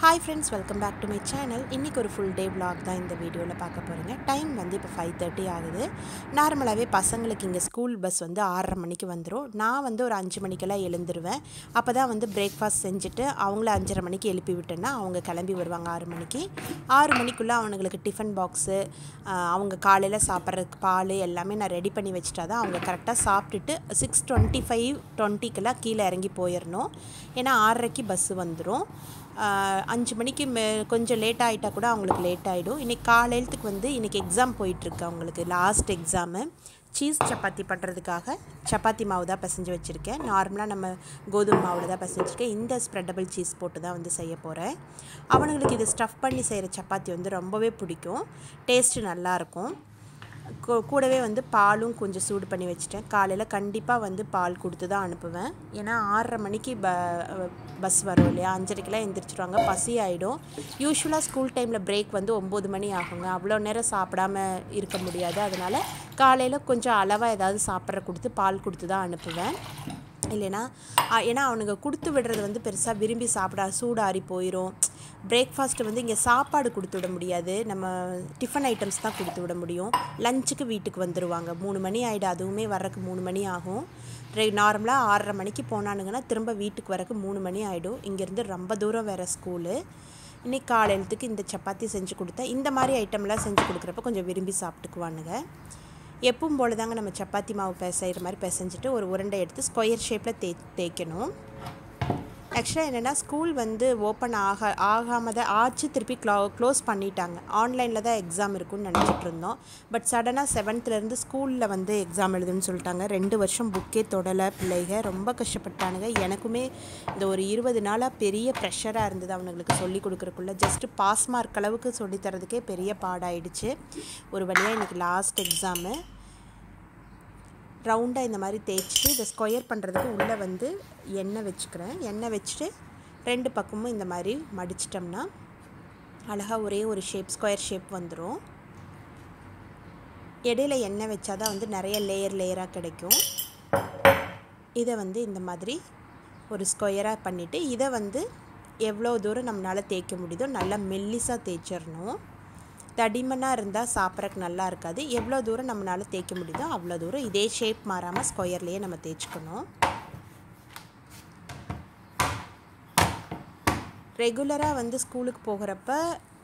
Hi friends, welcome back to my channel. இன்னைக்கு ஒரு full day vlog தான் இந்த வீடியோல பார்க்க போறீங்க. டைம் வந்து இப்போ 5:30 ஆகுது. நார்மலாவே பசங்களுக்கு இங்க ஸ்கூல் பஸ் வந்து 6:30 மணிக்கு வந்துரும். நான் வந்து ஒரு 5 மணிக்கெல்லாம் எழுந்திருவேன். அப்பதான் வந்து பிரேக்ஃபாஸ்ட் செஞ்சுட்டு அவங்கள 5:30 மணிக்கு எழுப்பி விட்டேன்னா அவங்க கிளம்பி வருவாங்க 6 மணிக்கு. 6 மணிக்குள்ள அவங்களுக்கு டிஃபன் பாக்ஸ் அவங்க காலையில சாப்பிட்றதுக்கு பால் எல்லாமே நான் ரெடி பண்ணி வச்சிட்டா தான் அவங்க கரெக்டாக சாப்பிட்டுட்டு 6:25-20க்கெல்லாம் கீழே இறங்கி போயிடணும். ஏன்னா 6:30க்கு பஸ்ஸு வந்துடும். 5 மணிக்கு கொஞ்சம் லேட் ஆகிட்டா கூட அவங்களுக்கு லேட் ஆகிடும். இன்றைக்கி காலையிலத்துக்கு வந்து இன்றைக்கி எக்ஸாம் போயிட்டுருக்கு அவங்களுக்கு லாஸ்ட் எக்ஸாமு. சீஸ் சப்பாத்தி பண்ணுறதுக்காக சப்பாத்தி மாவு தான் பிசைஞ்சு வச்சுருக்கேன். நார்மலாக நம்ம கோதுமை மாவில் தான் பிசைஞ்சிருக்கேன். இந்த ஸ்ப்ரெட்டபிள் சீஸ் போட்டு தான் வந்து செய்ய போகிறேன். அவனுங்களுக்கு இது ஸ்டஃப் பண்ணி செய்கிற சப்பாத்தி வந்து ரொம்பவே பிடிக்கும். டேஸ்ட்டு நல்லாயிருக்கும். கூடவே வந்து பாலும் கொஞ்சம் சூடு பண்ணி வச்சுட்டேன். காலையில் கண்டிப்பாக வந்து பால் கொடுத்து தான் அனுப்புவேன். ஏன்னா 6:30 மணிக்கு பஸ் வரும் இல்லையா, 5:30க்கெல்லாம் எந்திரிச்சிடுவாங்க, பசி ஆகிடும். யூஸ்வலாக ஸ்கூல் டைமில் பிரேக் வந்து 9 மணி ஆகுங்க. அவ்வளோ நேரம் சாப்பிடாம இருக்க முடியாது. அதனால் காலையில் கொஞ்சம் அளவாக ஏதாவது சாப்பிட்ற கொடுத்து பால் கொடுத்து தான் அனுப்புவேன். இல்லைன்னா ஏன்னா அவனுங்க கொடுத்து விடுறது வந்து பெருசாக விரும்பி சாப்பிட சூடாறி போயிடும். பிரேக்ஃபாஸ்ட்டு வந்து இங்கே சாப்பாடு கொடுத்து விட முடியாது, நம்ம டிஃபன் ஐட்டம்ஸ் தான் கொடுத்து விட முடியும். லஞ்சுக்கு வீட்டுக்கு வந்துடுவாங்க. 3 மணி ஆகிடும். அதுவுமே வர்றதுக்கு 3 மணி ஆகும். நார்மலாக 6:30 மணிக்கு போனானுங்கன்னா திரும்ப வீட்டுக்கு வரக்கு 3 மணி ஆகிடும். இங்கேருந்து ரொம்ப தூரம் வேறு ஸ்கூலு. இன்றைக்கி காலையிலத்துக்கு இந்த சப்பாத்தி செஞ்சு கொடுத்தேன். இந்த மாதிரி ஐட்டம்லாம் செஞ்சு கொடுக்குறப்ப கொஞ்சம் விரும்பி சாப்பிட்டுக்குவானுங்க. எப்பவும் போல் தாங்க நம்ம சப்பாத்தி மாவு பிசைகிற மாதிரி பிசைஞ்சிட்டு ஒரு உருண்டை எடுத்து ஸ்கொயர் ஷேப்பில் தேய்க்கணும். ஆக்சுவலாக என்னென்னா ஸ்கூல் வந்து ஓப்பன் ஆகாமல் தான் ஆச்சு, திருப்பி க்ளோஸ் பண்ணிட்டாங்க. ஆன்லைனில் தான் எக்ஸாம் இருக்குன்னு நினச்சிட்டு இருந்தோம். பட் சடனாக 7th ஸ்கூலில் வந்து எக்ஸாம் எழுதுன்னு சொல்லிட்டாங்க. 2 வருஷம் புக்கே தொடலை. பிள்ளைங்க ரொம்ப கஷ்டப்பட்டானுங்க. எனக்குமே இந்த ஒரு 20 நாளாக பெரிய ப்ரெஷராக இருந்தது அவனுங்களுக்கு சொல்லி கொடுக்குறக்குள்ள. ஜஸ்ட்டு பாஸ் மார்க் அளவுக்கு சொல்லித்தரதுக்கே பெரிய பாடாயிடுச்சு. ஒரு வழியாக இன்றைக்கி லாஸ்ட் எக்ஸாமு. ரவுண்டாக இந்த மாதிரி தேய்ச்சிட்டு இதை ஸ்கொயர் பண்ணுறதுக்கு உள்ளே வந்து எண்ணெய் வச்சுக்கிறேன். எண்ணெய் வச்சுட்டு 2 பக்கமும் இந்த மாதிரி மடிச்சிட்டோம்னா அழகாக ஒரே ஒரு ஷேப் ஸ்கொயர் ஷேப் வந்துடும். இடையில எண்ணெய் வச்சா தான் வந்து நிறைய லேயராக கிடைக்கும். இதை வந்து இந்த மாதிரி ஒரு ஸ்கொயராக பண்ணிவிட்டு இதை வந்து எவ்வளோ தூரம் நம்மளால் தேய்க்க முடியுதோ நல்லா மெல்லிஸாக தேய்ச்சிடணும். தடிமனாக இருந்தால் சாப்பிட்றதுக்கு நல்லா இருக்காது. எவ்வளோ தூரம் நம்மளால் தேய்க்க முடியுதோ அவ்வளோ தூரம் இதே ஷேப் மாறாமல் ஸ்கொயர்லேயே நம்ம தேய்ச்சிக்கணும். ரெகுலராக வந்து ஸ்கூலுக்கு போகிறப்ப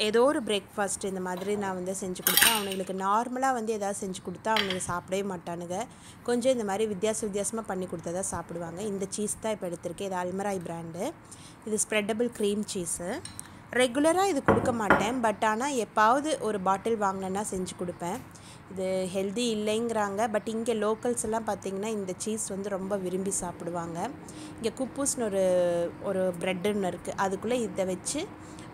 ஏதோ ஒரு பிரேக்ஃபாஸ்ட் இந்த மாதிரி நான் வந்து செஞ்சு கொடுப்பேன். அவனுங்களுக்கு நார்மலாக வந்து எதாவது செஞ்சு கொடுத்தா அவனுங்க சாப்பிடவே மாட்டானுங்க. கொஞ்சம் இந்த மாதிரி வித்தியாசமாக பண்ணி கொடுத்தா தான் சாப்பிடுவாங்க. இந்த சீஸ் தான் இப்போ எடுத்திருக்கேன். இது அல்மராய் பிராண்டு. இது ஸ்ப்ரெட்டபிள் க்ரீம் சீஸு. ரெகுலராக இது கொடுக்க மாட்டேன். பட் ஆனால் எப்பாவது ஒரு பாட்டில் வாங்கினேன்னா செஞ்சு கொடுப்பேன். இது ஹெல்தி இல்லைங்கிறாங்க. பட் இங்கே லோக்கல்ஸ் எல்லாம் பார்த்திங்கன்னா இந்த சீஸ் வந்து ரொம்ப விரும்பி சாப்பிடுவாங்க. இங்கே குப்பூஸ்னு ஒரு ப்ரெட் ஒன்று இருக்குது. அதுக்குள்ளே இதை வச்சு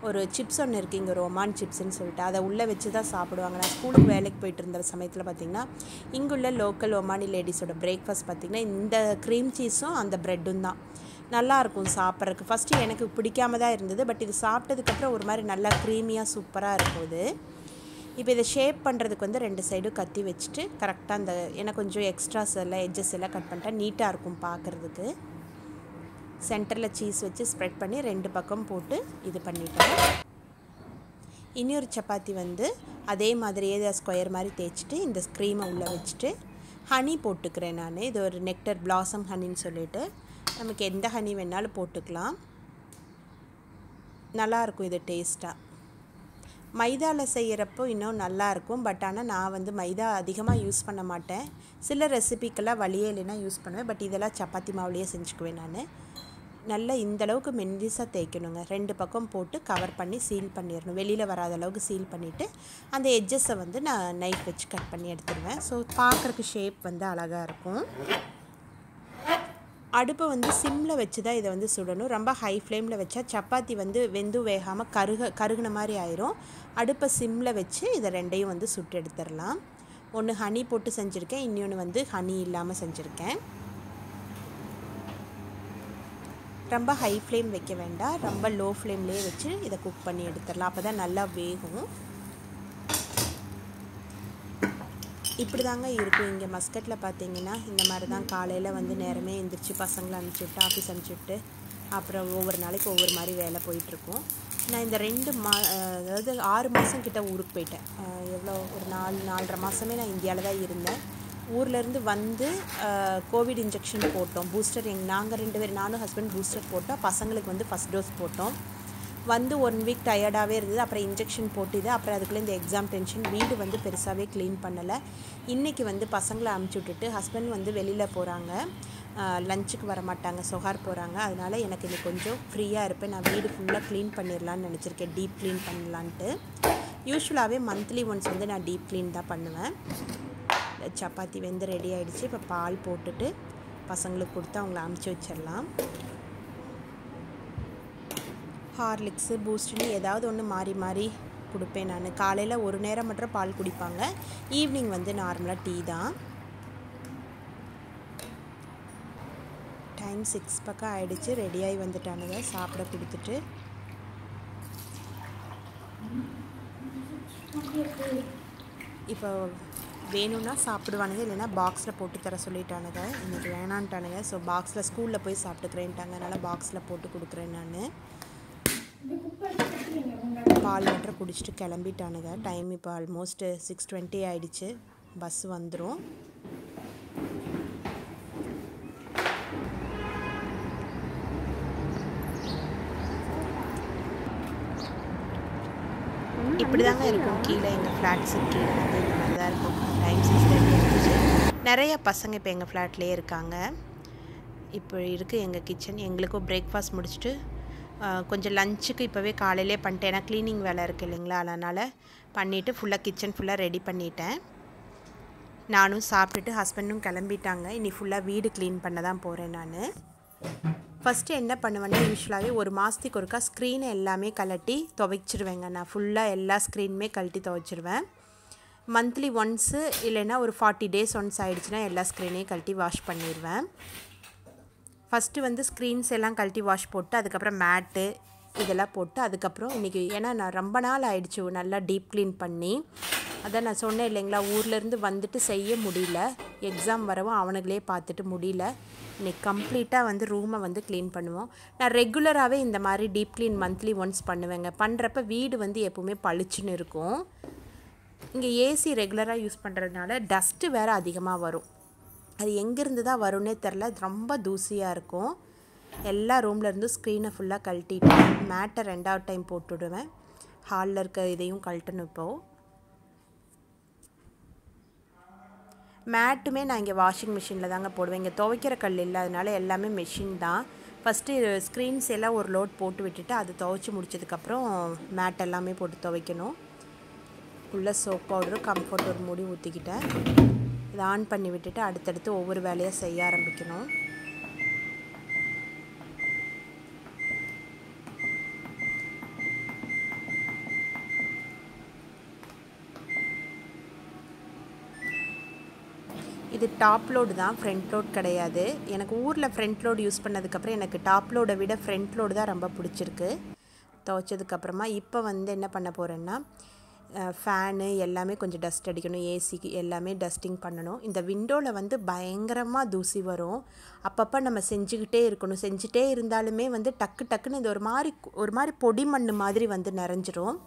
ஒரு சிப்ஸ் ஒன்று இருக்குது இங்கே ரொமான் சிப்ஸ்ன்னு சொல்லிட்டு அதை உள்ளே வச்சு தான் சாப்பிடுவாங்க. நான் ஸ்கூலுக்கு வேலைக்கு போயிட்டு இருந்த சமயத்தில் பார்த்திங்கன்னா இங்குள்ள லோக்கல் ஒமானி லேடிஸோட பிரேக்ஃபாஸ்ட் பார்த்திங்கன்னா இந்த க்ரீம் சீஸும் அந்த ப்ரெட்டும் தான் நல்லாயிருக்கும் சாப்பிட்றதுக்கு. ஃபஸ்ட்டு எனக்கு பிடிக்காம தான் இருந்தது. பட் இது சாப்பிட்டதுக்கப்புறம் ஒரு மாதிரி நல்லா க்ரீமியாக சூப்பராக இருக்கும் இது. இப்போ இதை ஷேப் பண்ணுறதுக்கு வந்து 2 சைடும் கத்தி வச்சுட்டு கரெக்டாக அந்த எனக்கு கொஞ்சம் எக்ஸ்ட்ராஸ் எல்லாம் எட்ஜஸ் எல்லாம் கட் பண்ணிட்டா நீட்டாக இருக்கும் பார்க்குறதுக்கு. சென்டரில் சீஸ் வச்சு ஸ்ப்ரெட் பண்ணி 2 பக்கம் போட்டு இது பண்ணிட்டேன். இன்னொரு சப்பாத்தி வந்து அதே மாதிரியே ஸ்கொயர் மாதிரி தேய்ச்சிட்டு இந்த க்ரீமை உள்ளே வச்சுட்டு ஹனி போட்டுக்கிறேன் நான். இது ஒரு நெக்டர் பிளாசம் ஹனின்னு சொல்லிட்டு நமக்கு எந்த ஹனி வேணாலும் போட்டுக்கலாம். நல்லாயிருக்கும் இது டேஸ்ட்டாக. மைதாவில் செய்கிறப்போ இன்னும் நல்லாயிருக்கும். பட் ஆனால் நான் வந்து மைதா அதிகமாக யூஸ் பண்ண மாட்டேன். சில ரெசிபிக்கெல்லாம் வழியே இல்லைன்னா யூஸ் பண்ணுவேன். பட் இதெல்லாம் சப்பாத்தி மாவுலேயே செஞ்சுக்குவேன் நான். நல்லா இந்தளவுக்கு மெல்லிஸாக தேய்க்கணுங்க. 2 பக்கம் போட்டு கவர் பண்ணி சீல் பண்ணிடணும். வெளியில் வராத அளவுக்கு சீல் பண்ணிவிட்டு அந்த எட்ஜஸை வந்து நான் நைஃப் வச்சு கட் பண்ணி எடுத்துடுவேன். ஸோ பார்க்குறக்கு ஷேப் வந்து அழகாக இருக்கும். அடுப்பை வந்து சிம்மில் வச்சு தான் இதை வந்து சுடணும். ரொம்ப ஹை ஃப்ளேமில் வச்சா சப்பாத்தி வந்து வெந்து வேகாமல் கருகுன மாதிரி ஆயிரும். அடுப்பை சிம்மில் வச்சு இதை 2ஐயும் வந்து சுட்டு எடுத்துடலாம். ஒன்று ஹனி போட்டு செஞ்சுருக்கேன், இன்னொன்று வந்து ஹனி இல்லாமல் செஞ்சுருக்கேன். ரொம்ப ஹை ஃப்ளேம் வைக்க வேண்டாம், ரொம்ப லோ ஃப்ளேம்லேயே வச்சு இதை குக் பண்ணி எடுத்துடலாம். அப்போ தான் நல்லா வேகும். இப்படி தாங்க இருக்கும். இங்கே மஸ்கட்டில் பார்த்திங்கன்னா இந்த மாதிரி தான் காலையில் வந்து நேரமே எழுந்திரிச்சு பசங்களை அனுப்பிச்சுட்டு ஆஃபீஸ் அனுப்பிச்சுட்டு அப்புறம் ஒவ்வொரு நாளைக்கு ஒவ்வொரு மாதிரி வேலை போயிட்டுருக்கும். நான் இந்த 2 அதாவது 6 மாதம் கிட்ட ஊருக்கு போயிட்டேன். எவ்வளோ ஒரு 4-4.5 மாதமே நான் இந்தியாவில் தான் இருந்தேன். ஊர்லேருந்து வந்து கோவிட் இன்ஜெக்ஷன் போட்டோம். பூஸ்டர் நாங்கள் 2 பேர், நானும் ஹஸ்பண்ட் பூஸ்டர் போட்டோம். பசங்களுக்கு வந்து ஃபஸ்ட் டோஸ் போட்டோம். வந்து 1 வீக் டயர்டாகவே இருந்தது. அப்புறம் இன்ஜெக்ஷன் போட்டுது. அப்புறம் அதுக்குள்ளே இந்த எக்ஸாம் டென்ஷன், வீடு வந்து பெருசாகவே க்ளீன் பண்ணலை. இன்றைக்கி வந்து பசங்களை அமுச்சு விட்டுட்டு ஹஸ்பண்ட் வந்து வெளியில் போகிறாங்க, லஞ்சுக்கு வர மாட்டாங்க, சொகார் போகிறாங்க. அதனால் எனக்கு இது கொஞ்சம் ஃப்ரீயாக இருப்பேன். நான் வீடு ஃபுல்லாக க்ளீன் பண்ணிடலான்னு நினச்சிருக்கேன், டீப் க்ளீன் பண்ணலான்ட்டு. யூஸ்வலாகவே மந்த்லி ஒன்ஸ் வந்து நான் டீப் க்ளீன் தான் பண்ணுவேன். சப்பாத்தி வெந்து ரெடி ஆகிடுச்சு. இப்போ பால் போட்டுட்டு பசங்களுக்கு கொடுத்து அவங்கள அமுச்சு வச்சிடலாம். ஹார்லிக்ஸு பூஸ்ட்னு ஏதாவது ஒன்று மாறி மாறி கொடுப்பேன் நான். காலையில் ஒரு நேரம் மட்டும் பால் குடிப்பாங்க, ஈவினிங் வந்து நார்மலாக டீ தான். டைம் 6 பக்கம் ஆகிடுச்சு. ரெடியாகி வந்துட்டானுங்க. சாப்பிட கொடுத்துட்டு இப்போ வேணும்னா சாப்பிடுவானுங்க, இல்லைன்னா பாக்ஸில் போட்டு தர சொல்லிட்டானுங்க. இன்றைக்கி வேணான்ட்டானுங்க. ஸோ பாக்ஸில் ஸ்கூலில் போய் சாப்பிட்டுக்கிறேன்ட்டாங்க, அதனால் பாக்ஸில் போட்டு கொடுக்குறேன் நான். பால் மட்டும் குடிச்சிட்டு கிளம்பிட்டானுங்க. டைம் இப்போ ஆல்மோஸ்ட் 6:20 ஆகிடுச்சு. பஸ் வந்துடும். இப்படி தாங்க இருக்கும் கீழே, எங்கள் ஃப்ளாட்ஸுக்கு கீழே வந்து இந்த மாதிரி தான் இருக்கும். டைம் 6:30 ஆகிடுச்சு. நிறைய பசங்க இப்போ எங்கள் ஃப்ளாட்லேயே இருக்காங்க. இப்போ இருக்குது எங்கள் கிச்சன். எங்களுக்கும் பிரேக்ஃபாஸ்ட் முடிச்சுட்டு கொஞ்சம் லஞ்சுக்கு இப்போவே காலையிலே பண்ணிட்டேன். ஏன்னா க்ளீனிங் வேலை இருக்குது இல்லைங்களா, அதனால் பண்ணிவிட்டு ஃபுல்லாக கிச்சன் ஃபுல்லாக ரெடி பண்ணிட்டேன். நானும் சாப்பிட்டுட்டு ஹஸ்பண்டும் கிளம்பிட்டாங்க. இனி ஃபுல்லாக வீடு க்ளீன் பண்ண தான் போகிறேன் நான். ஃபஸ்ட்டு என்ன பண்ணுவேன்னா, யூஸ்வலாகவே ஒரு மாதத்துக்கு ஒருக்கா ஸ்க்ரீனை எல்லாமே கழட்டி துவைச்சிருவேங்க. நான் ஃபுல்லாக எல்லா ஸ்க்ரீனுமே கழட்டி துவைச்சிருவேன். மந்த்லி ஒன்ஸு இல்லைன்னா ஒரு 40 days ஒன்ஸ் ஆகிடுச்சுன்னா எல்லா ஸ்க்ரீனையும் கழட்டி வாஷ் பண்ணிடுவேன். ஃபஸ்ட்டு வந்து ஸ்க்ரீன்ஸ் எல்லாம் கழட்டி வாஷ் போட்டு அதுக்கப்புறம் மேட்டு இதெல்லாம் போட்டு அதுக்கப்புறம் இன்றைக்கி, ஏன்னா நான் ரொம்ப நாள் ஆகிடுச்சு நல்லா டீப் க்ளீன் பண்ணி. அதான் நான் சொன்னேன் இல்லைங்களா, ஊர்லேருந்து வந்துட்டு செய்ய முடியல, எக்ஸாம் வரவும் அவனுங்களே பார்த்துட்டு முடியல. இன்றைக்கி கம்ப்ளீட்டாக வந்து ரூமை வந்து க்ளீன் பண்ணுவோம். நான் ரெகுலராகவே இந்த மாதிரி டீப் க்ளீன் மந்த்லி ஒன்ஸ் பண்ணுவேங்க. பண்ணுறப்ப வீடு வந்து எப்போவுமே பளிச்சுன்னு இருக்கும். இங்கே ஏசி ரெகுலராக யூஸ் பண்ணுறதுனால டஸ்ட்டு வேறு அதிகமாக வரும். அது எங்கேருந்து தான் வரும்னே தெரில, ரொம்ப தூசியாக இருக்கும். எல்லா ரூம்லேருந்து ஸ்க்ரீனை ஃபுல்லாக கழட்டிட்டு மேட்டை 2வது டைம் போட்டுவிடுவேன். ஹாலில் இருக்க இதையும் கழட்டணும். இப்போது மேட்டுமே நான் இங்கே வாஷிங் மிஷினில் தாங்க போடுவேன். இங்கே துவைக்கிற கல் இல்லை, அதனால எல்லாமே மிஷின் தான். ஃபஸ்ட்டு ஸ்க்ரீன்ஸ் எல்லாம் ஒரு லோட் போட்டு விட்டுட்டு அது துவைச்சி முடிச்சதுக்கப்புறம் மேட் எல்லாமே போட்டு துவைக்கணும். உள்ளே சோப் பவுடரு, கம்ஃபர்ட் ஒரு மூடி ஊற்றிக்கிட்டேன். இதை ஆன் பண்ணி விட்டுட்டு அடுத்தடுத்து ஒவ்வொரு வேலையாக செய்ய ஆரம்பிக்கணும். இது டாப் லோடு தான், ஃப்ரண்ட் லோட் கிடையாது. எனக்கு ஊரில் ஃப்ரண்ட் லோடு யூஸ் பண்ணதுக்கப்புறம் எனக்கு டாப் லோடை விட ஃப்ரண்ட் லோடு தான் ரொம்ப பிடிச்சிருக்கு. துவைச்சதுக்கப்புறமா இப்போ வந்து என்ன பண்ண போகிறேன்னா, ஃபேனு எல்லாமே கொஞ்சம் டஸ்ட் அடிக்கணும், ஏசிக்கு எல்லாமே டஸ்டிங் பண்ணணும். இந்த விண்டோவில் வந்து பயங்கரமாக தூசி வரும். அப்பப்போ நம்ம செஞ்சுக்கிட்டே இருக்கணும். செஞ்சுட்டே இருந்தாலுமே வந்து டக்கு டக்குன்னு இது ஒரு மாதிரி பொடி மண் மாதிரி வந்து நிறைஞ்சிரும்.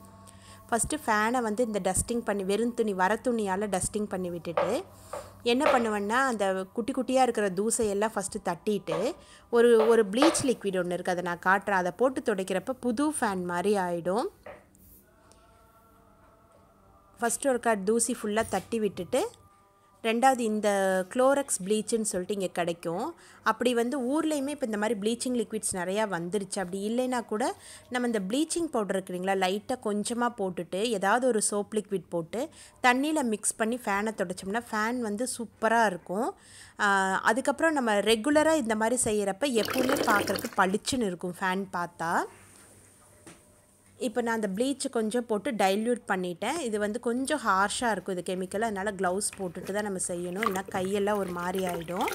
ஃபஸ்ட்டு ஃபேனை வந்து இந்த டஸ்டிங் பண்ணி வெறும் துணி வர துணியால் டஸ்டிங் பண்ணி விட்டுட்டு என்ன பண்ணுவேன்னா, அந்த குட்டி குட்டியாக இருக்கிற தூசையெல்லாம் ஃபஸ்ட்டு தட்டிட்டு ஒரு ப்ளீச் லிக்விட் ஒன்று இருக்குது, அதை நான் காட்டுறேன். அதை போட்டு துடைக்கிறப்ப புது ஃபேன் மாதிரி ஆகிடும். ஃபஸ்ட்டு ஒரு தூசி ஃபுல்லாக தட்டி விட்டுட்டு, ரெண்டாவது இந்த குளோரக்ஸ் ப்ளீச்சுன்னு சொல்லிட்டு இங்கே கிடைக்கும். அப்படி வந்து ஊர்லேயுமே இப்போ இந்த மாதிரி ப்ளீச்சிங் லிக்விட்ஸ் நிறையா வந்துருச்சு. அப்படி இல்லைன்னா கூட நம்ம இந்த ப்ளீச்சிங் பவுடர் இருக்குங்களா, லைட்டாக கொஞ்சமாக போட்டுட்டு ஏதாவது ஒரு சோப் லிக்விட் போட்டு தண்ணியில் மிக்ஸ் பண்ணி ஃபேனை துடைச்சோம்னா ஃபேன் வந்து சூப்பராக இருக்கும். அதுக்கப்புறம் நம்ம ரெகுலராக இந்த மாதிரி செய்கிறப்ப எப்பவுமே பார்க்குறதுக்கு பளிச்சுன்னு இருக்கும் ஃபேன் பார்த்தா. இப்போ நான் அந்த ப்ளீச் கொஞ்சம் போட்டு டைல்யூட் பண்ணிட்டேன். இது வந்து கொஞ்சம் ஹார்ஷாக இருக்கும் இது கெமிக்கல், அதனால் க்ளவுஸ் போட்டுட்டு தான் நம்ம செய்யணும், இல்லைனா கையெல்லாம் ஒரு மாதிரி ஆகிடும்.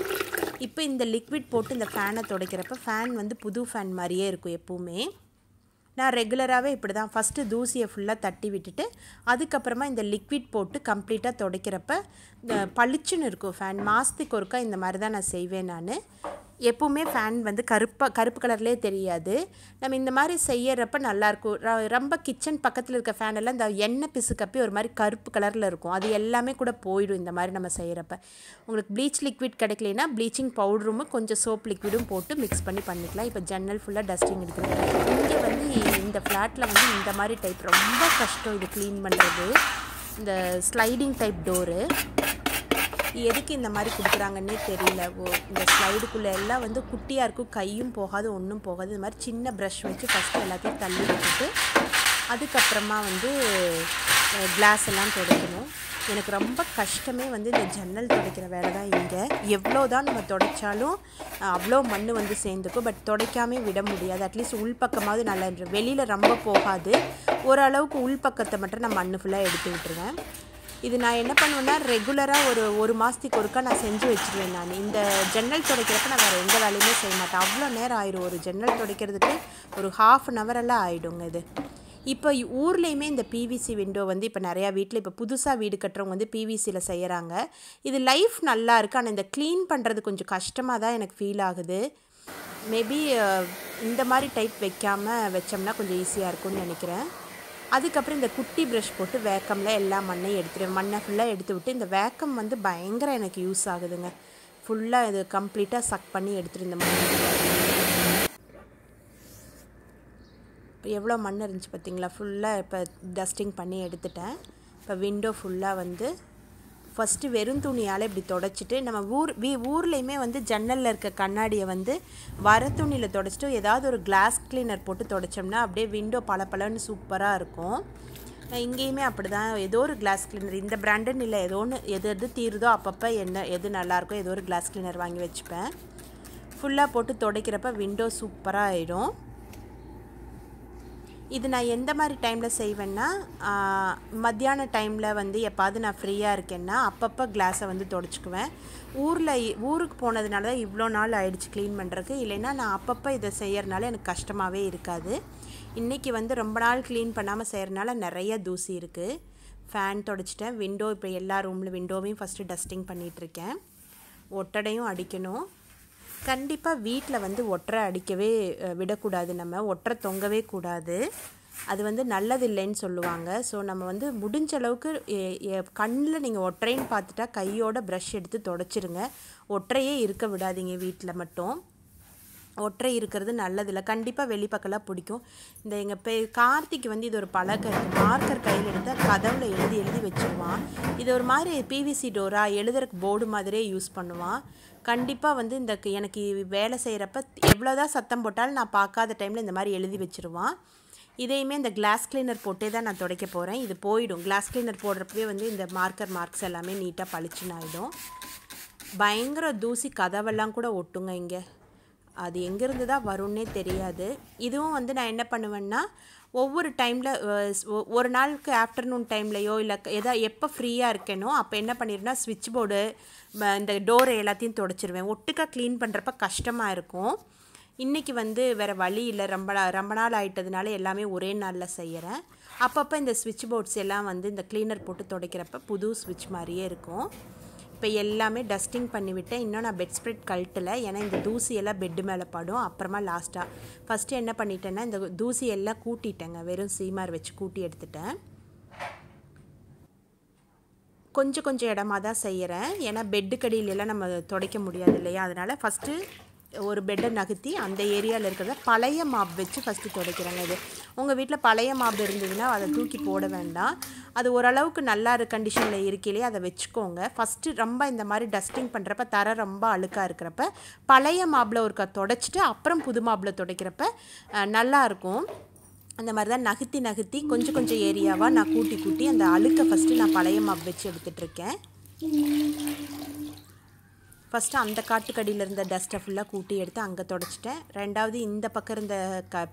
இப்போ இந்த லிக்விட் போட்டு இந்த ஃபேனை துடைக்கிறப்ப ஃபேன் வந்து புது ஃபேன் மாதிரியே இருக்கும் எப்போவுமே. நான் ரெகுலராகவே இப்படி தான் ஃபஸ்ட்டு தூசியை ஃபுல்லாக தட்டி விட்டுட்டு அதுக்கப்புறமா இந்த லிக்விட் போட்டு கம்ப்ளீட்டாக துடைக்கிறப்ப பளிச்சுன்னு இருக்கும் ஃபேன். மாதத்துக்கு ஒருக்கா இந்த மாதிரி தான் நான் செய்வேன் நான். எப்பவுமே ஃபேன் வந்து கருப்பு கலர்லேயே தெரியாது. நம்ம இந்த மாதிரி செய்யறப்ப நல்லாயிருக்கும். ரொம்ப கிச்சன் பக்கத்தில் இருக்க ஃபேன் எல்லாம் இந்த எண்ணெய் பிசு கப்பி ஒரு மாதிரி கருப்பு கலரில் இருக்கும். அது எல்லாமே கூட போயிடும் இந்த மாதிரி நம்ம செய்கிறப்ப. உங்களுக்கு ப்ளீச் லிக்விட் கிடைக்கலனா ப்ளீச்சிங் பவுடரும் கொஞ்சம் சோப் லிக்விடும் போட்டு மிக்ஸ் பண்ணி பண்ணிக்கலாம். இப்போ ஜன்னல் ஃபுல்லாக டஸ்டிங் எடுக்கிறேன். இங்கே வந்து இந்த ஃப்ளாட்டில் வந்து இந்த மாதிரி டைப் ரொம்ப கஷ்டம் இது க்ளீன் பண்ணுறது. இந்த ஸ்லைடிங் டைப் டோரு எதுக்கு இந்த மாதிரி கொடுக்குறாங்கன்னே தெரியல. இந்த ஸ்லைடுக்குள்ளே எல்லாம் வந்து குட்டியாக இருக்கும், கையும் போகாது ஒன்றும் போகாது. இது மாதிரி சின்ன ப்ரஷ் வச்சு ஃபஸ்ட்டு எல்லாத்தையும் தள்ளி விட்டுட்டு அதுக்கப்புறமா வந்து கிளாஸ் எல்லாம் துடைக்கணும். எனக்கு ரொம்ப கஷ்டமே வந்து இந்த ஜன்னல் துடைக்கிற வேலை தான். இங்கே எவ்வளோ தான் நம்ம துடைச்சாலும் அவ்வளோ மண் வந்து சேர்ந்துக்கும். பட் துடைக்காமே விட முடியாது. அட்லீஸ்ட் உள்பக்கமாவது நல்லா வெளியில் ரொம்ப போகாது. ஓரளவுக்கு உள்பக்கத்தை மட்டும் நான் மண் ஃபுல்லாக எடுத்து விட்டுருவேன். இது நான் என்ன பண்ணுவேன்னா ரெகுலராக ஒரு மாதத்துக்கு ஒருக்கா நான் செஞ்சு வச்சுருவேன். நான் இந்த ஜன்னல் துடைக்கிறப்ப நான் வேறு எந்த வேலையுமே செய்ய மாட்டேன். அவ்வளோ நேரம் ஆயிடும். ஒரு ஜன்னல் துடைக்கிறதுக்கு ஒரு 1/2 hour எல்லாம் ஆகிடுங்க. இது இப்போ ஊர்லேயுமே இந்த பிவிசி விண்டோ வந்து இப்போ நிறையா வீட்டில் இப்போ புதுசாக வீடு கட்டுறவங்க வந்து பிவிசியில் செய்கிறாங்க. இது லைஃப் நல்லா இருக்குது. ஆனால் இந்த க்ளீன் பண்ணுறது கொஞ்சம் கஷ்டமாக தான் எனக்கு ஃபீல் ஆகுது. மேபி இந்த மாதிரி டைப் வச்சோம்னா கொஞ்சம் ஈஸியாக இருக்கும்னு நினைக்கிறேன். அதுக்கப்புறம் இந்த குட்டி ப்ரஷ் போட்டு வேக்கமில் எல்லா மண்ணையும் எடுத்துடுவேன். மண்ணை ஃபுல்லாக எடுத்து விட்டு இந்த வேக்கம் வந்து பயங்கர எனக்கு யூஸ் ஆகுதுங்க. ஃபுல்லாக இது கம்ப்ளீட்டாக சக் பண்ணி எடுத்துகிட்டு இந்த மண் இப்போ எவ்வளோ மண் இருந்துச்சு பார்த்தீங்களா. ஃபுல்லாக இப்போ டஸ்டிங் பண்ணி எடுத்துட்டேன். இப்போ விண்டோ ஃபுல்லாக வந்து ஃபஸ்ட்டு வெறும் துணியால் இப்படி தொடச்சிட்டு நம்ம ஊர்லேயுமே வந்து ஜன்னலில் இருக்க கண்ணாடியை வந்து வர துணியில் தொடச்சிட்டு ஏதாவது ஒரு கிளாஸ் கிளீனர் போட்டு தொடச்சோம்னா அப்படியே விண்டோ பளபளன்னு சூப்பராக இருக்கும். நான் இங்கேயுமே அப்படி தான் ஏதோ ஒரு கிளாஸ் கிளீனர் இந்த பிராண்டுன்னு இல்லை, ஏதோ ஒன்று எது தீருதோ அப்பப்போ எது நல்லாயிருக்கோ ஏதோ ஒரு கிளாஸ் கிளீனர் வாங்கி வச்சுப்பேன். ஃபுல்லாக போட்டு துடைக்கிறப்ப விண்டோ சூப்பராக ஆகிடும். இது நான் எந்த மாதிரி டைமில் செய்வேன்னா மத்தியான டைமில் வந்து எப்பாவது நான் ஃப்ரீயாக இருக்கேன்னா அப்பப்போ கிளாஸை வந்து தொடச்சிக்குவேன். ஊருக்கு போனதுனால தான் இவ்வளோ நாள் ஆயிடுச்சு க்ளீன் பண்ணுறதுக்கு. இல்லைன்னா நான் அப்பப்போ இதை செய்யறதுனால எனக்கு கஷ்டமாகவே இருக்காது. இன்றைக்கி வந்து ரொம்ப நாள் க்ளீன் பண்ணாமல் செய்கிறனால நிறைய தூசி இருக்குது. ஃபேன் தொடச்சிட்டேன். விண்டோ இப்போ எல்லா ரூமில் விண்டோவையும் ஃபஸ்ட்டு டஸ்டிங் பண்ணிகிட்ருக்கேன். ஒட்டடையும் அடிக்கணும். கண்டிப்பாக வீட்டில் வந்து ஒட்டரை அடிக்கவே விடக்கூடாது. நம்ம ஒட்டரை தொங்கவே கூடாது. அது வந்து நல்லதில்லைன்னு சொல்லுவாங்க. ஸோ நம்ம வந்து முடிஞ்ச அளவுக்கு கண்ணில் நீங்கள் ஒட்டரைன்னு பார்த்துட்டா கையோட ப்ரஷ் எடுத்து தொடச்சிருங்க. ஒட்டரையே இருக்க விடாதீங்க வீட்டில் மட்டும். ஒற்றை இருக்கிறது நல்லதில்லை. கண்டிப்பாக வெளிப்பக்கெல்லாம் பிடிக்கும். இந்த எங்கள் கார்த்திக்கு வந்து இது ஒரு பழக்கம் இருக்குது. மார்க்கர் கையில் எடுத்தால் கதவில் எழுதி வச்சுருவான். இது ஒரு மாதிரி பிவிசி டோராக எழுதுறதுக்கு போர்டு மாதிரியே யூஸ் பண்ணுவான். கண்டிப்பாக வந்து எனக்கு வேலை செய்கிறப்ப எவ்வளோதான் சத்தம் போட்டாலும் நான் பார்க்காத டைமில் இந்த மாதிரி எழுதி வச்சுருவான். இதையுமே இந்த கிளாஸ் கிளீனர் போட்டே தான் நான் துடைக்க போகிறேன். இது போயிடும். கிளாஸ் கிளீனர் போடுறப்பவே வந்து இந்த மார்க்ஸ் எல்லாமே நீட்டாக பளிச்சுன்னு ஆகிடும். பயங்கர தூசி கதவெல்லாம் கூட ஒட்டுங்க இங்கே. அது எங்கேருந்து தான் வரும்னே தெரியாது. இதுவும் வந்து நான் என்ன பண்ணுவேன்னா ஒவ்வொரு டைமில் ஒரு நாளுக்கு ஆஃப்டர்நூன் டைம்லையோ இல்லை எப்போ ஃப்ரீயாக இருக்கேனோ அப்போ என்ன பண்ணிடுன்னா ஸ்விட்ச் போர்டு இந்த டோரை எல்லாத்தையும் தொடச்சிருவேன். ஒட்டுக்கா க்ளீன் பண்ணுறப்ப கஷ்டமாக இருக்கும். இன்றைக்கி வந்து வேறு வழி இல்லை. ரொம்ப நாள் ஆகிட்டதுனால எல்லாமே ஒரே நாளில் செய்கிறேன். அப்பப்போ இந்த ஸ்விட்ச் போர்ட்ஸ் எல்லாம் வந்து இந்த க்ளீனர் போட்டு துடைக்கிறப்ப புது ஸ்விட்ச் மாதிரியே இருக்கும். இப்போ எல்லாமே டஸ்டிங் பண்ணிவிட்டேன். இன்னும் நான் பெட் ஸ்ப்ரெட் கழட்டலை. ஏன்னா இந்த தூசியெல்லாம் பெட்டு மேலே படும். அப்புறமா ஃபஸ்ட்டு என்ன பண்ணிட்டேன்னா இந்த தூசியெல்லாம் கூட்டிட்டேங்க. வெறும் சீமார் வச்சு கூட்டி எடுத்துட்டேன். கொஞ்சம் இடமா தான் செய்கிறேன். ஏன்னா பெட்டு கடியிலெல்லாம் நம்ம துடைக்க முடியாது இல்லையா. அதனால் ஃபஸ்ட்டு ஒரு பெட்டை நகர்த்தி அந்த ஏரியாவில் இருக்கிறத பழைய மாப் வச்சு ஃபஸ்ட்டு துடைக்கிறேங்க. இது உங்கள் வீட்டில் பழைய மாப் இருந்ததுன்னா அதை தூக்கி போட வேண்டாம். அது ஓரளவுக்கு நல்லா கண்டிஷனில் இருக்கையிலே அதை வச்சுக்கோங்க. ஃபஸ்ட்டு ரொம்ப இந்த மாதிரி டஸ்டிங் பண்ணுறப்ப தர ரொம்ப அழுக்காக இருக்கிறப்ப பழைய மாப்பில் ஒருக்கா துடைச்சிட்டு அப்புறம் புது மாப்பில் துடைக்கிறப்ப நல்லாயிருக்கும். அந்த மாதிரி தான் நகர்த்தி கொஞ்சம் ஏரியாவாக நான் கூட்டி அந்த அழுக்கை ஃபஸ்ட்டு நான் பழைய மாப் வச்சு எடுத்துகிட்ருக்கேன். ஃபஸ்ட்டு அந்த காட்டுக்கடியில் இருந்த டஸ்ட்டை ஃபுல்லாக கூட்டி எடுத்து அங்கே தொடச்சிட்டேன். ரெண்டாவது இந்த பக்கம் இருந்த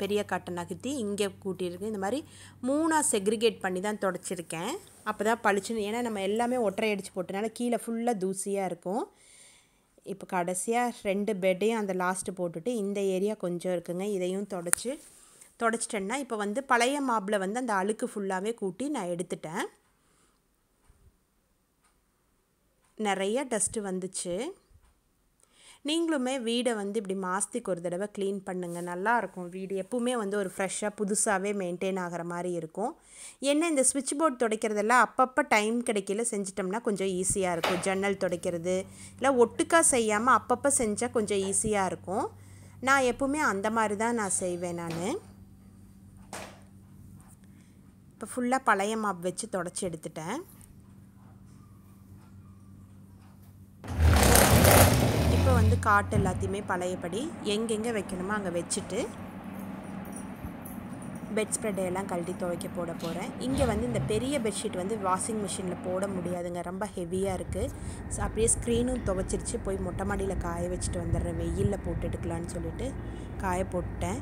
பெரிய காட்டை நகர்த்தி இங்கே கூட்டியிருக்கு. இந்த மாதிரி 3ஆக செக்ரிகேட் பண்ணி தான் தொடச்சிருக்கேன். அப்போ தான் பளிச்சுன்னு. ஏன்னா நம்ம எல்லாமே ஒற்றை அடித்து போட்டனால கீழே ஃபுல்லாக தூசியாக இருக்கும். இப்போ கடைசியாக 2 பெட்டையும் அந்த லாஸ்ட்டு போட்டுட்டு இந்த ஏரியா கொஞ்சம் இருக்குங்க. இதையும் தொடச்சிட்டேன்னா இப்போ வந்து பழைய மாப்பில் வந்து அந்த அழுக்கு ஃபுல்லாகவே கூட்டி நான் எடுத்துட்டேன். நிறைய டஸ்ட்டு வந்துச்சு. நீங்களுமே வீடை வந்து இப்படி மாதத்துக்கு ஒரு தடவை க்ளீன் பண்ணுங்கள். நல்லாயிருக்கும். வீடு எப்பவுமே வந்து ஒரு ஃப்ரெஷ்ஷாக புதுசாகவே மெயின்டைன் ஆகிற மாதிரி இருக்கும். என்ன இந்த ஸ்விட்ச் போர்ட் துடைக்கிறதெல்லாம் அப்பப்போ டைம் கிடைக்கல செஞ்சிட்டோம்னா கொஞ்சம் ஈஸியாக இருக்கும். ஜன்னல் துடைக்கிறது இல்லை ஒட்டுக்கா செய்யாமல் அப்பப்போ செஞ்சால் கொஞ்சம் ஈஸியாக இருக்கும். நான் எப்பவுமே அந்த மாதிரி தான் நான் செய்வேன். நான் இப்போ ஃபுல்லாக பழைய மாப் வச்சு தொடச்சி எடுத்துட்டேன். இப்போ வந்து காட்டு எல்லாத்தையுமே பழையபடி எங்கெங்கே வைக்கணுமோ அங்கே வச்சுட்டு பெட் ஸ்ப்ரெட்டையெல்லாம் கழட்டி துவைக்க போட போகிறேன். இங்கே வந்து இந்த பெரிய பெட்ஷீட் வந்து வாஷிங் மிஷினில் போட முடியாதுங்க, ரொம்ப ஹெவியாக இருக்குது. அப்படியே ஸ்க்ரீனும் துவைச்சிருச்சு. போய் மொட்டை மாடியில் காய வச்சுட்டு வந்துடுறேன். வெயிலில் போட்டு எடுக்கலான்னு சொல்லிட்டு காய போட்டேன்.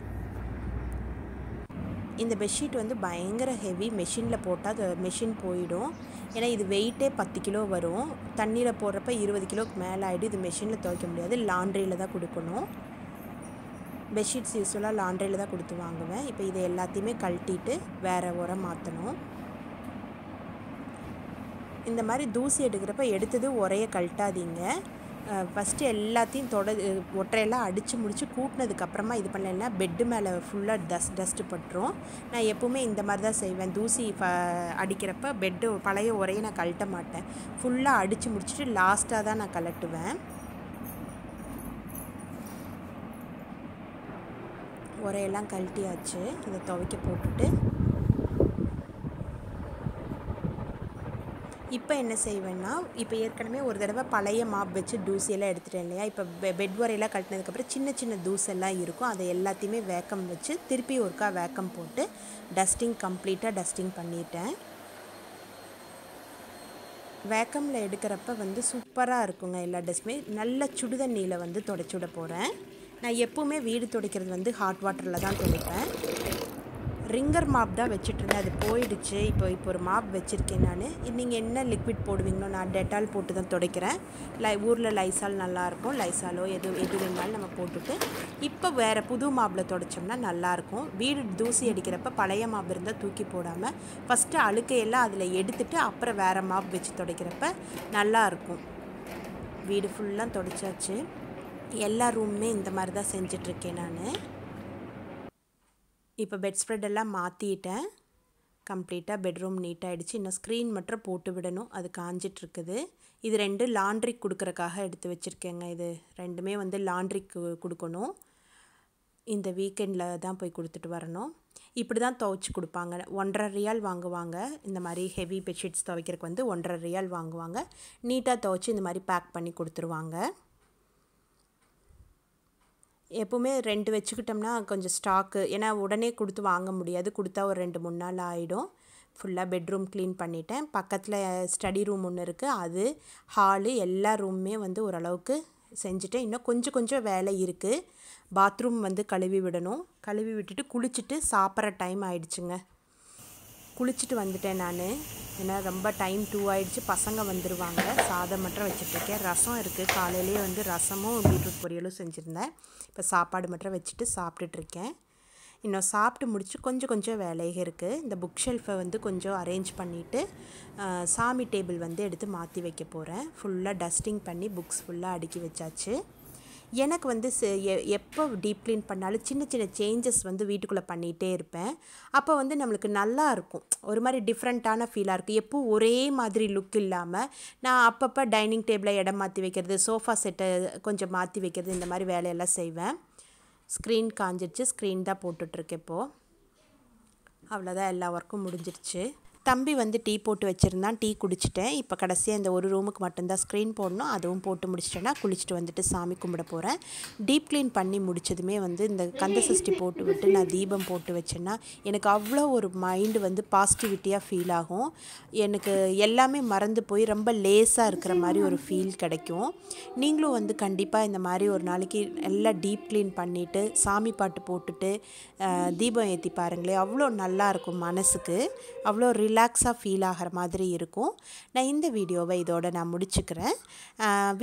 இந்த பெட்ஷீட் வந்து பயங்கர ஹெவி. மெஷினில் போட்டால் அது மெஷின் போயிடும். ஏன்னா இது வெயிட்டே 10 கிலோ வரும். தண்ணியில் போடுறப்ப 20 கிலோவுக்கு மேலே ஆகிடும். இது மெஷினில் துவைக்க முடியாது, லாண்ட்ரியில் தான் கொடுக்கணும். பெட்ஷீட்ஸ் யூஸ்வலாக லாண்ட்ரியில் தான் கொடுத்து வாங்குவேன். இப்போ இதை எல்லாத்தையுமே கழட்டிட்டு வேறு உரம் மாற்றணும். இந்த மாதிரி தூசி எடுக்கிறப்ப எடுத்தது உரைய கழட்டாதீங்க. ஃபஸ்ட்டு எல்லாத்தையும் ஒற்றையெல்லாம் அடித்து முடித்து கூட்டினதுக்கப்புறமா இது பண்ணலைன்னா பெட்டு மேலே ஃபுல்லாக டஸ்ட்டு பட்டுரும். நான் எப்போவுமே இந்த மாதிரி தான் செய்வேன். தூசி அடிக்கிறப்ப பெட்டு பழைய உரையை நான் கழட்ட மாட்டேன். ஃபுல்லாக அடித்து முடிச்சுட்டு லாஸ்ட்டாக தான் நான் கழட்டுவேன். உரையெல்லாம் கழட்டியாச்சு. இதை துவைக்க போட்டுட்டு இப்போ என்ன செய்வேன்னா, இப்போ ஏற்கனவே ஒரு தடவை பழைய மாப் வச்சு தூசியெல்லாம் எடுத்துட்டேன் இல்லையா. இப்போ பெட் உரையெல்லாம் கழட்டினதுக்கப்புறம் சின்ன சின்ன தூசெல்லாம் இருக்கும். அதை எல்லாத்தையுமே வேக்கம் வச்சு திருப்பி ஒருக்கா வேக்கம் போட்டு கம்ப்ளீட்டாக டஸ்டிங் பண்ணிட்டேன். வேக்கமில் எடுக்கிறப்ப வந்து சூப்பராக இருக்குங்க. எல்லா டஸ்ட்டுமே நல்ல சுடுதண்ணியில் வந்து துடைச்சி விட போகிறேன். நான் எப்போவுமே வீடு துடைக்கிறது வந்து ஹாட் வாட்டரில் தான் துடைப்பேன். ரிங்கர் மாப் தான் வச்சுட்ருந்தேன், அது போயிடுச்சு. இப்போ ஒரு மாப் வச்சுருக்கேன் நான். நீங்கள் என்ன லிக்விட் போடுவீங்களோ, நான் டெட்டால் போட்டு தான் துடைக்கிறேன். ஊரில் லைசால் நல்லாயிருக்கும். லைசாலோ எது வேணாலும் நம்ம போட்டுட்டு இப்போ வேறு புது மாப்பில் துடைச்சோம்னா நல்லாயிருக்கும். வீடு தூசி அடிக்கிறப்ப பழைய மாப் இருந்தால் தூக்கி போடாமல் ஃபஸ்ட்டு அழுக்கையெல்லாம் அதில் எடுத்துகிட்டு அப்புறம் வேறு மாப் வச்சு துடைக்கிறப்ப நல்லாயிருக்கும். வீடு ஃபுல்லாக துடைச்சாச்சு. எல்லா ரூமுமே இந்த மாதிரி தான் செஞ்சிட்ருக்கேன் நான். இப்போ பெட் ஸ்ப்ரெட்டெல்லாம் மாற்றிட்டேன். கம்ப்ளீட்டாக பெட்ரூம் நீட்டாகிடுச்சு. இன்னும் ஸ்க்ரீன் மட்டும் போட்டு விடணும், அது காஞ்சிட்ருக்குது. இது 2 லாண்ட்ரிக்கு கொடுக்குறக்காக எடுத்து வச்சுருக்கேங்க. இது 2மே வந்து லாண்ட்ரிக்கு கொடுக்கணும். இந்த வீக்கெண்டில் தான் போய் கொடுத்துட்டு வரணும். இப்படி தான் துவைச்சி கொடுப்பாங்க. 1.5 ரியால் வாங்குவாங்க. இந்த மாதிரி ஹெவி பெட்ஷீட்ஸ் துவைக்கிறதுக்கு வந்து 1.5 ரியால் வாங்குவாங்க. நீட்டாக துவைச்சி இந்த மாதிரி பேக் பண்ணி கொடுத்துருவாங்க. எப்போவுமே 2 வச்சுக்கிட்டோம்னா கொஞ்சம் ஸ்டாக்கு, ஏன்னா உடனே கொடுத்து வாங்க முடியாது. கொடுத்தா ஒரு 2-3 நாள் ஆகிடும். ஃபுல்லாக பெட்ரூம் க்ளீன் பண்ணிட்டேன். பக்கத்தில் ஸ்டடி ரூம் ஒன்று இருக்குது, அது ஹாலு எல்லா ரூமுமே வந்து ஓரளவுக்கு செஞ்சுட்டேன். இன்னும் கொஞ்சம் வேலை இருக்குது. பாத்ரூம் வந்து கழுவி விடணும். கழுவி விட்டுட்டு குளிச்சுட்டு சாப்பிட்ற டைம் ஆயிடுச்சுங்க. குளிச்சுட்டு வந்துட்டேன் நான். ஏன்னா ரொம்ப டைம் 2 ஆகிடுச்சு. பசங்க வந்துடுவாங்க. சாதம் மட்டும் வச்சுட்ருக்கேன். ரசம் இருக்குது. காலையிலேயே வந்து ரசமும் பீட்ரூட் பொரியலும் செஞ்சுருந்தேன். இப்போ சாப்பாடு மட்டும் வச்சுட்டு சாப்பிட்டுட்ருக்கேன். இன்னும் சாப்பிட்டு முடிச்சு கொஞ்சம் வேலைகள் இருக்குது. இந்த புக் ஷெல்ஃபை வந்து கொஞ்சம் அரேஞ்ச் பண்ணிவிட்டு சாமி டேபிள் வந்து எடுத்து மாற்றி வைக்க போகிறேன். ஃபுல்லாக டஸ்டிங் பண்ணி புக்ஸ் ஃபுல்லாக அடுக்கி வச்சாச்சு. எனக்கு வந்து எப்போ டீப் க்ளீன் பண்ணாலும் சின்ன சேஞ்சஸ் வந்து வீட்டுக்குள்ளே பண்ணிகிட்டே இருப்பேன். அப்போ வந்து நம்மளுக்கு நல்லா இருக்கும். ஒரு மாதிரி டிஃப்ரெண்ட்டான ஃபீலாக இருக்குது. எப்போ ஒரே மாதிரி லுக் இல்லாமல் நான் அப்பப்போ டைனிங் டேபிளை இடம் மாற்றி வைக்கிறது, சோஃபா செட்டை கொஞ்சம் மாற்றி வைக்கிறது, இந்த மாதிரி வேலையெல்லாம் செய்வேன். ஸ்க்ரீன் காஞ்சிடுச்சு. ஸ்க்ரீன் தான் போட்டுட்ருக்கேன் இப்போது. அவ்வளோதான், எல்லா ஒர்க்கும் முடிஞ்சிருச்சு. தம்பி வந்து டீ போட்டு வச்சுருந்தான், டீ குடிச்சிட்டேன். இப்போ கடைசியாக இந்த ஒரு ரூமுக்கு மட்டும்தான் ஸ்க்ரீன் போடணும். அதுவும் போட்டு முடிச்சிட்டேன்னா குளிச்சுட்டு வந்துட்டு சாமி கும்பிட போகிறேன். டீப் க்ளீன் பண்ணி முடிச்சதுமே வந்து இந்த கந்த சஷ்டி போட்டு விட்டு நான் தீபம் போட்டு வச்சேன்னா எனக்கு அவ்வளோ ஒரு மைண்டு வந்து பாசிட்டிவிட்டியாக ஃபீல் ஆகும். எனக்கு எல்லாமே மறந்து போய் ரொம்ப லேஸாக இருக்கிற மாதிரி ஒரு ஃபீல் கிடைக்கும். நீங்களும் வந்து கண்டிப்பாக இந்த மாதிரி ஒரு நாளைக்கு எல்லாம் டீப் க்ளீன் பண்ணிவிட்டு சாமி பாட்டு போட்டுட்டு தீபம் ஏற்றி பாருங்களேன். அவ்வளோ நல்லாயிருக்கும். மனசுக்கு அவ்வளோ ரிலாக்ஸாக ஃபீல் ஆகிற மாதிரி இருக்கும். நான் இந்த வீடியோவை இதோட நான் முடிச்சுக்கிறேன்.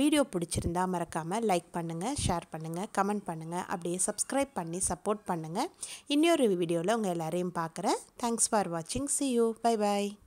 வீடியோ பிடிச்சிருந்தா மறக்காமல் லைக் பண்ணுங்கள், ஷேர் பண்ணுங்கள், கமெண்ட் பண்ணுங்கள், அப்படியே சப்ஸ்கிரைப் பண்ணி சப்போர்ட் பண்ணுங்கள். இன்னொரு வீடியோவில் உங்கள் எல்லாரையும் பார்க்குறேன். தேங்க்ஸ் ஃபார் வாட்சிங். See you. Bye bye.